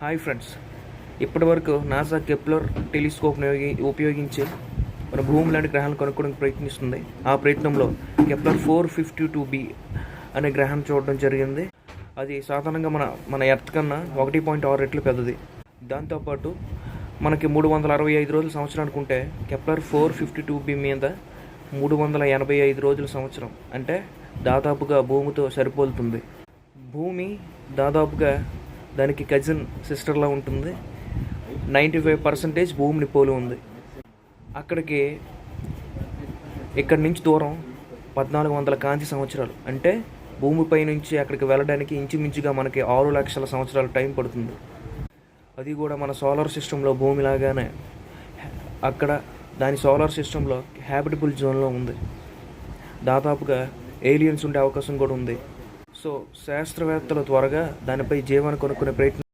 Hi friends, ఇప్పటివరకు NASA Kepler టెలిస్కోప్ని ఉపయోగించి మన భూమి లాంటి గ్రహాలను కనుక్కోవడానికి ప్రయత్నిస్తుంది. ఆ ప్రయత్నంలో కెప్లర్ 452b అనే గ్రహాన్ని చూడడం జరిగింది. అది సాధారణంగా మన ఎర్త్ కన్నా 1.6 రెట్లు పెద్దది. దాంతోపాటు మనకి 365 రోజుల సంవత్సరం అనుకుంటే కెప్లర్ 452b మీద 385 రోజుల సంవత్సరం, అంటే దాదాపుగా భూమితో సరిపోలుతుంది. భూమి దాదాపుగా దానికి కజిన్ సిస్టర్లా ఉంటుంది. 95% భూమిని పోలి ఉంది. ఇక్కడి నుంచి దూరం 1400 కాంతి సంవత్సరాలు, అంటే భూమిపై నుంచి అక్కడికి వెళ్ళడానికి ఇంచుమించుగా మనకి 6 లక్షల సంవత్సరాల టైం పడుతుంది. అది కూడా మన సోలార్ సిస్టంలో భూమిలాగానే అక్కడ దాని సోలార్ సిస్టంలో హ్యాబిటబుల్ జోన్లో ఉంది. దాదాపుగా ఏలియన్స్ ఉండే అవకాశం కూడా ఉంది. సో శాస్త్రవేత్తలు త్వరగా దానిపై జీవాన్ని కనుక్కునే ప్రయత్నం